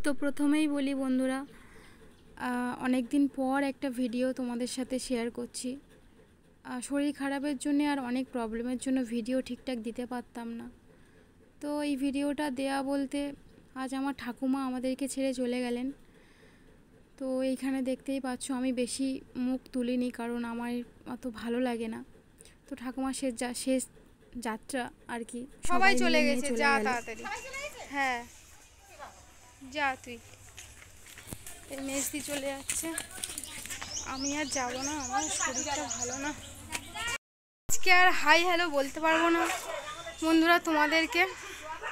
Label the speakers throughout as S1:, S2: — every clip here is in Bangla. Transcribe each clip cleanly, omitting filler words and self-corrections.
S1: তো প্রথমেই বলি বন্ধুরা, অনেক দিন পর একটা ভিডিও তোমাদের সাথে শেয়ার করছি। শরীর খারাপের জন্য আর অনেক প্রবলেমের জন্য ভিডিও ঠিকঠাক দিতে পারতাম না। তো এই ভিডিওটা দেয়া বলতে, আজ আমার ঠাকুমা আমাদেরকে ছেড়ে চলে গেলেন। তো এইখানে দেখতেই পাচ্ছ আমি বেশি মুখ তুলিনি, কারণ আমার অত ভালো লাগে না। তো ঠাকুমার শেষ যাত্রা আর কি,
S2: সবাই চলে
S1: নিয়ে
S2: গেছে,
S1: চলে
S2: যা
S1: গেল।
S2: তাড়াতাড়ি। হ্যাঁ, যা তুই। এই মেজদি চলে যাচ্ছে, আমি আর যাব না, আমার শরীরটা ভালো না। আজকে আর হাই হ্যালো বলতে পারবো না বন্ধুরা তোমাদেরকে,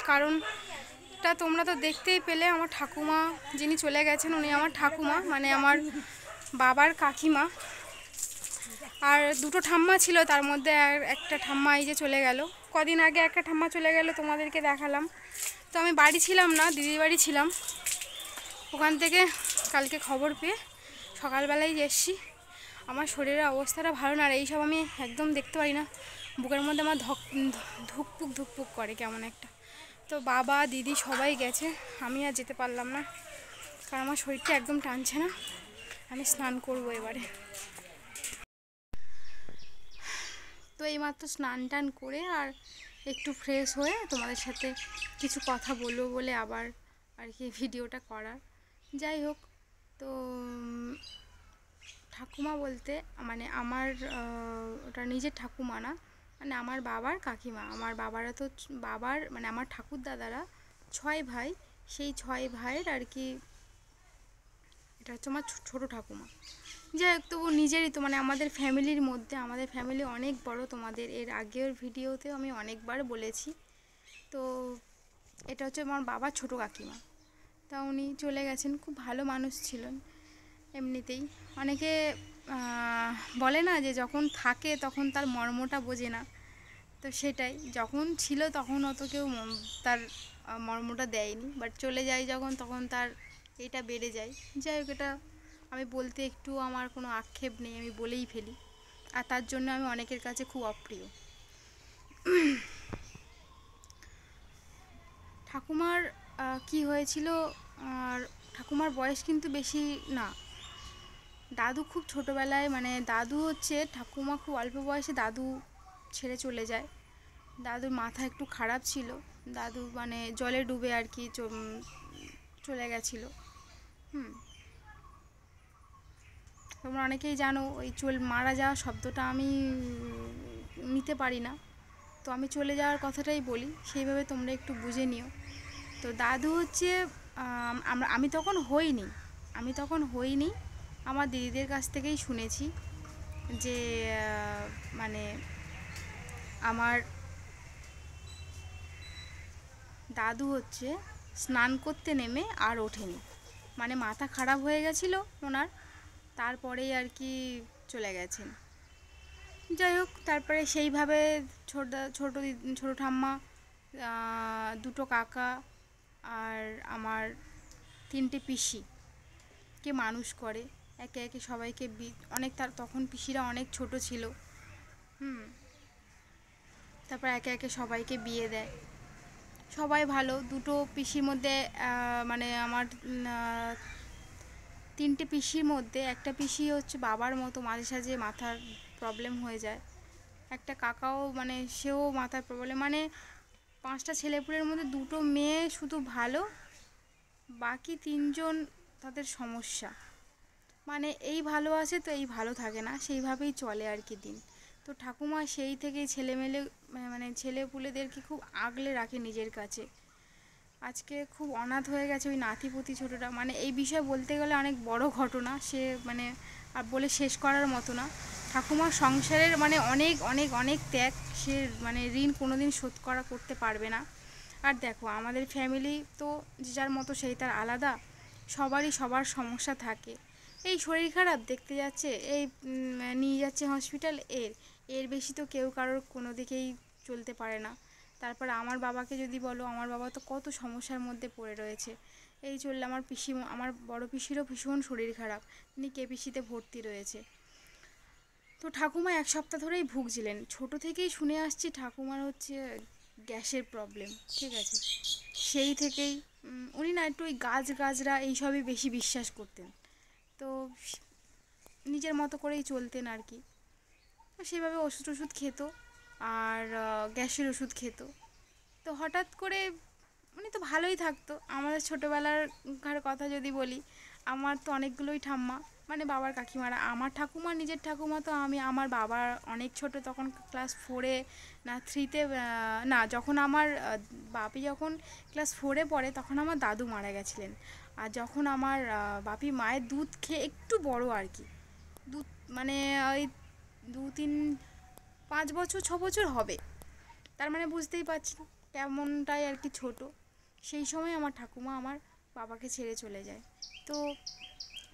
S2: কারণটা তোমরা তো দেখতেই পেলে। আমার ঠাকুমা যিনি চলে গেছেন, উনি আমার ঠাকুমা, মানে আমার বাবার কাকিমা। আর দুটো ঠাম্মা ছিল, তার মধ্যে একটা ঠাম্মা এই যে চলে গেল। কদিন আগে একটা ঠাম্মা চলে গেল, তোমাদেরকে দেখালাম। তো আমি বাড়ি ছিলাম না, দিদির বাড়ি ছিলাম। ওখান থেকে কালকে খবর পেয়ে সকালবেলায় এসছি। আমার শরীরের অবস্থাটা ভালো না, আর এইসব আমি একদম দেখতে পারি না। বুকের মধ্যে আমার ধুকপুক ধুকপুক করে কেমন একটা। তো বাবা দিদি সবাই গেছে, আমি আর যেতে পারলাম না, কারণ আমার শরীরটা একদম টানছে না। আমি স্নান করবো এবারে। তো এইমাত্র স্নান টান করে আর একটু ফ্রেশ হয়ে তোমাদের সাথে কিছু কথা বলবো বলে আবার আর কি ভিডিওটা করার। যাই হোক, তো ঠাকুমা বলতে মানে আমার ওটা নিজের ঠাকুমা না, মানে আমার বাবার কাকিমা। আমার বাবারা তো বাবার মানে আমার ঠাকুর দাদারা 6 ভাই, সেই 6 ভাইয়ের আর কি এটা হচ্ছে আমার ছোটো ঠাকুমা। যাই হোক, তবু নিজেরই তো, মানে আমাদের ফ্যামিলির মধ্যে, আমাদের ফ্যামিলি অনেক বড়। তোমাদের এর আগের ভিডিওতেও আমি অনেকবার বলেছি। তো এটা হচ্ছে আমার বাবার ছোটো কাকিমা। তা উনি চলে গেছেন, খুব ভালো মানুষ ছিলেন এমনিতেই। অনেকে বলে না যে যখন থাকে তখন তার মর্মটা বোঝে না, তো সেটাই। যখন ছিল তখন অত কেউ তার মর্মটা দেয়নি, বাট চলে যায় যখন, তখন তার এটা বেড়ে যায়। যাই হোক, এটা আমি বলতে একটু আমার কোনো আক্ষেপ নেই, আমি বলেই ফেলি। আর তার জন্য আমি অনেকের কাছে খুব অপ্রিয়। ঠাকুমার কি হয়েছিল, আর ঠাকুমার বয়স কিন্তু বেশি না। দাদু খুব ছোটোবেলায়, মানে দাদু হচ্ছে ঠাকুমা খুব অল্প বয়সে দাদু ছেড়ে চলে যায়। দাদুর মাথা একটু খারাপ ছিল, দাদু মানে জলে ডুবে আর কি চলে গেছিলো। তোমরা অনেকেই জানো ওই মারা যাওয়া শব্দটা আমি নিতে পারি না, তো আমি চলে যাওয়ার কথাটাই বলি, সেইভাবে তোমরা একটু বুঝে নিও। তো দাদু হচ্ছে আমি তখন হইনি, আমার দিদিদের কাছ থেকেই শুনেছি যে মানে আমার দাদু হচ্ছে স্নান করতে নেমে আর ওঠেনি, মানে মাথা খারাপ হয়ে গেছিলো ওনার, তারপরেই আর কি চলে গেছেন। যাই হোক, তারপরে সেইভাবে ছোটো ঠাম্মা, দুটো কাকা আর আমার 3টে পিসিকে মানুষ করে একে একে সবাইকে। অনেক তখন পিসিরা অনেক ছোট ছিল। তারপর একে একে সবাইকে বিয়ে দেয়। সবাই ভালো। দুটো পিসির মধ্যে মানে আমার 3টে পিসির মধ্যে একটা পিসি হচ্ছে বাবার মতো, মাঝে সাঝে মাথার প্রবলেম হয়ে যায়। একটা কাকাও মানে সেও মাথার প্রবলেম, মানে 5টা ছেলেপুলের মধ্যে 2টো মেয়ে শুধু ভালো, বাকি 3জন তাদের সমস্যা। মানে এই ভালো আছে তো এই ভালো থাকে না, সেইভাবেই চলে আর কি দিন। তো ঠাকুমা সেই থেকেই মানে ছেলেপুলেদেরকে খুব আগলে রাখে নিজের কাছে। আজকে খুব অনাথ হয়ে গেছে ওই নাতিপুতি ছোটোটা। মানে এই বিষয়ে বলতে গেলে অনেক বড় ঘটনা, সে মানে আর বলে শেষ করার মতো না। ঠাকুমার সংসারের মানে অনেক অনেক অনেক ত্যাগ, সে মানে ঋণ কোনো দিন শোধ করতে পারবে না। আর দেখো, আমাদের ফ্যামিলি তো যে যার মতো সেই তার আলাদা, সবারই সবার সমস্যা থাকে। এই শরীর খারাপ দেখতে যাচ্ছে, এই নিয়ে যাচ্ছে হসপিটাল, এর বেশি তো কেউ কারোর কোনো দিকেই চলতে পারে না। তারপর আমার বাবাকে যদি বলো, আমার বাবা তো কত সমস্যার মধ্যে পড়ে রয়েছে। এই চললে আমার বড় পিসিরও ভীষণ শরীর খারাপ, তিনি কেপিসিতে ভর্তি রয়েছে। তো ঠাকুমা 1 সপ্তাহ ধরেই ভুগছিলেন। ছোট থেকেই শুনে আসছি ঠাকুমার হচ্ছে গ্যাসের প্রবলেম, ঠিক আছে। সেই থেকেই উনি না একটু ওই গাছরা এইসবই বেশি বিশ্বাস করতেন। তো নিজের মতো করেই চলতেন আর কি। সেভাবে ওষুধ খেত, আর গ্যাসের ওষুধ খেত। তো হঠাৎ করে উনি তো ভালোই থাকতো। আমাদের ছোটোবেলার কথা যদি বলি, আমার তো অনেকগুলোই ঠাম্মা, মানে বাবার কাকিমারা। আমার ঠাকুমা, নিজের ঠাকুমা তো আমার বাবার অনেক ছোট, তখন ক্লাস 4-এ না 3-তে, না, যখন আমার বাপি যখন ক্লাস 4-এ পড়ে তখন আমার দাদু মারা গেছিলেন। আর যখন আমার বাপি মায়ের দুধ খেয়ে একটু বড় আর কি, দুধ মানে ওই 2-3-5 বছর 6 বছর হবে, তার মানে বুঝতেই পারছি কেমনটাই আর কি ছোট। সেই সময় আমার ঠাকুমা আমার বাবাকে ছেড়ে চলে যায়। তো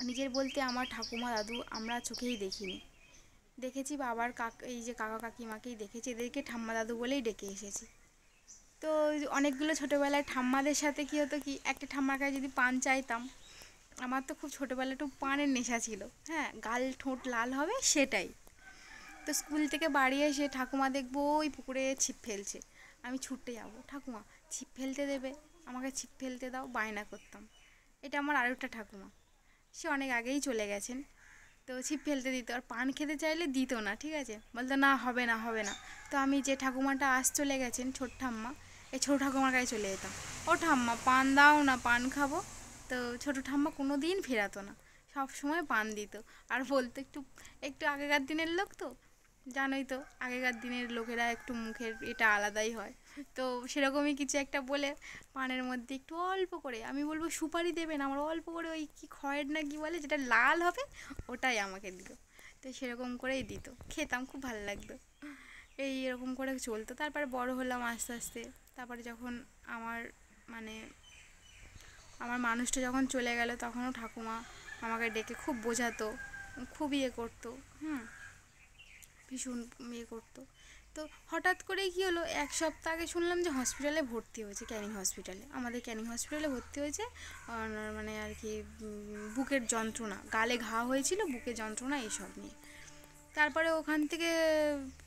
S2: নিজের বলতে আমার ঠাকুমা দাদু আমরা চোখেই দেখিনি, দেখেছি বাবার এই যে কাকা কাকিমাকেই দেখেছি, এদেরকে ঠাম্মা দাদু বলেই ডেকে এসেছি। তো অনেকগুলো ছোটোবেলায় ঠাম্মাদের সাথে কী হতো কি, একটা ঠাম্মার কাছে যদি পান চাইতাম, আমার তো খুব ছোটোবেলায় একটু পানের নেশা ছিল, হ্যাঁ, গাল ঠোঁট লাল হবে সেটাই। তো স্কুল থেকে বাড়ি এসে ঠাকুমা দেখবো ওই পুকুরে ছিপ ফেলছে, আমি ছুটতে যাবো, ঠাকুমা ছিপ ফেলতে দেবে, আমাকে ছিপ ফেলতে দাও, বায়না করতাম। এটা আমার আরও একটা ঠাকুমা, সে অনেক আগেই চলে গেছেন। তো ছিপ ফেলতে দিত, আর পান খেতে চাইলে দিত না, ঠিক আছে, বলতো না হবে না হবে না। তো আমি যে ঠাকুমাটা চলে গেছেন, ছোট ঠাম্মা, এই ছোটো ঠাকুমার কাছে চলে যেতাম, ও ঠাম্মা পান দাও না, পান খাবো। তো ছোটো ঠাম্মা কোনো দিন ফেরাতো না, সব সময় পান দিত। আর বলতো একটু একটু আগেকার দিনের লোক তো, জানোই তো আগেকার দিনের লোকেরা একটু মুখের এটা আলাদাই হয়। তো সেরকমই কিছু একটা বলে পানের মধ্যে একটু অল্প করে, আমি বলবো সুপারি দেবেন, আমার অল্প করে ওই কি খয়ের না কি বলে যেটা লাল হবে, ওটাই আমাকে দিত। তো সেরকম করেই দিত, খেতাম, খুব ভালো লাগতো। এই এরকম করে চলতো। তারপরে বড় হলাম আস্তে আস্তে। তারপরে যখন আমার মানে আমার মানুষটা যখন চলে গেল, তখনও ঠাকুমা আমাকে ডেকে খুব বোঝাতো, খুব ইয়ে করতো, ভীষণ ইয়ে করতো। তো হঠাৎ করেই কী হলো, 1 সপ্তাহ আগে শুনলাম যে হসপিটালে ভর্তি হয়েছে, ক্যানিং হসপিটালে, আমাদের ক্যানিং হসপিটালে ভর্তি হয়েছে। মানে আর কি বুকের যন্ত্রণা, গালে ঘা হয়েছিল, বুকের যন্ত্রণা এইসব নিয়ে। তারপরে ওখান থেকে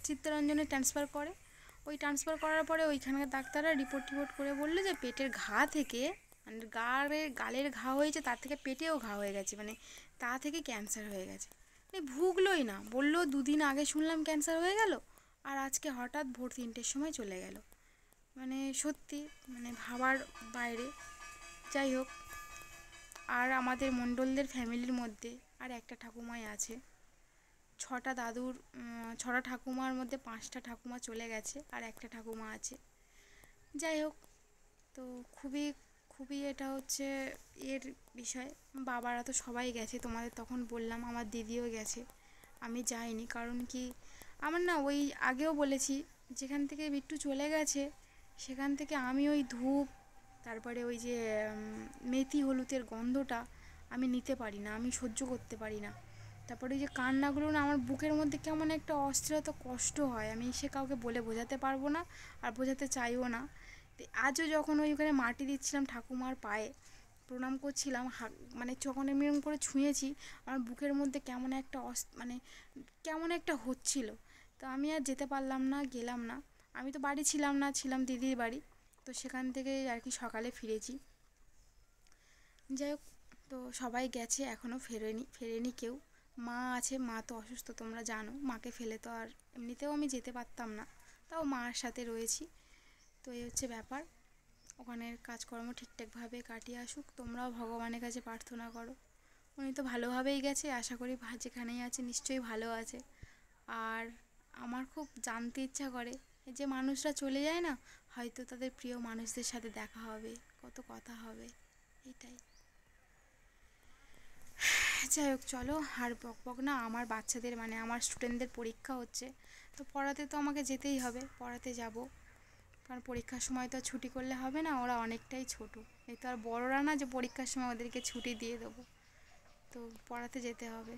S2: চিত্তরঞ্জনে ট্রান্সফার করে। ওই ট্রান্সফার করার পরে ওইখানকার ডাক্তাররা রিপোর্ট করে বললো যে পেটের ঘা থেকে, মানে গালের ঘা হয়েছে, তার থেকে পেটেও ঘা হয়ে গেছে, মানে তা থেকে ক্যান্সার হয়ে গেছে। ভুগলোই না, বললো 2 দিন আগে শুনলাম ক্যান্সার হয়ে গেল, আর আজকে হঠাৎ ভোর 3টের সময় চলে গেল। মানে সত্যি, মানে ভাবার বাইরে। যাই হোক, আর আমাদের মণ্ডলদের ফ্যামিলির মধ্যে আর একটা ঠাকুমাই আছে। 6টা দাদুর 6টা ঠাকুমার মধ্যে 5টা ঠাকুমা চলে গেছে, আর একটা ঠাকুমা আছে। যাই হোক, তো খুবই খুবই এটা হচ্ছে এর বিষয়। বাবারা তো সবাই গেছে, তোমাদের তখন বললাম, আমার দিদিও গেছে, আমি যাইনি। কারণ কি, আমার না ওই আগেও বলেছি, যেখান থেকে বিট্টু চলে গেছে সেখান থেকে আমি ওই ধূপ, তারপরে ওই যে মেথি হলুদের গন্ধটা আমি নিতে পারি না, আমি সহ্য করতে পারি না। তারপরে ওই যে কান্নাগুলো না, আমার বুকের মধ্যে কেমন একটা অস্থিরতা, কষ্ট হয়, আমি সে কাউকে বলে বোঝাতে পারবো না, আর বোঝাতে চাইও না। আজও যখন ওইখানে মাটি দিচ্ছিলাম ঠাকুমার পায়ে, প্রণাম করছিলাম, মানে যখন আমি এরকম করে ছুঁয়েছি, আমার বুকের মধ্যে কেমন একটা মানে কেমন একটা হচ্ছিল। তো আমি আর যেতে পারলাম না, গেলাম না। আমি তো বাড়ি ছিলাম না, ছিলাম দিদির বাড়ি। তো সেখান থেকে আর কি সকালে ফিরেছি। যাই হোক, তো সবাই গেছে, এখনও ফেরেনি কেউ। মা আছে, মা তো অসুস্থ, তোমরা জানো, মাকে ফেলে তো আর এমনিতেও আমি যেতে পারতাম না, তাও মার সাথে রয়েছি। তো এই হচ্ছে ব্যাপার। ওখানের কাজকর্ম ঠিকঠাকভাবে কাটিয়ে আসুক, তোমরাও ভগবানের কাছে প্রার্থনা করো। উনি তো ভালোভাবেই গেছে, আশা করি যেখানেই আছে নিশ্চয়ই ভালো আছে। আর আমার খুব জানতে ইচ্ছা করে, যে মানুষরা চলে যায় না, হয়তো তাদের প্রিয় মানুষদের সাথে দেখা হবে, কত কথা হবে, এটাই। যাই হোক, চলো আর বক না, আমার বাচ্চাদের মানে আমার স্টুডেন্টদের পরীক্ষা হচ্ছে, তো পড়াতে তো আমাকে যেতেই হবে, পড়াতে যাব। কারণ পরীক্ষার সময় তো ছুটি করলে হবে না, ওরা অনেকটাই ছোট, এই তো আর বড়রা না যে পরীক্ষার সময় ওদেরকে ছুটি দিয়ে দেবো। তো পড়াতে যেতে হবে।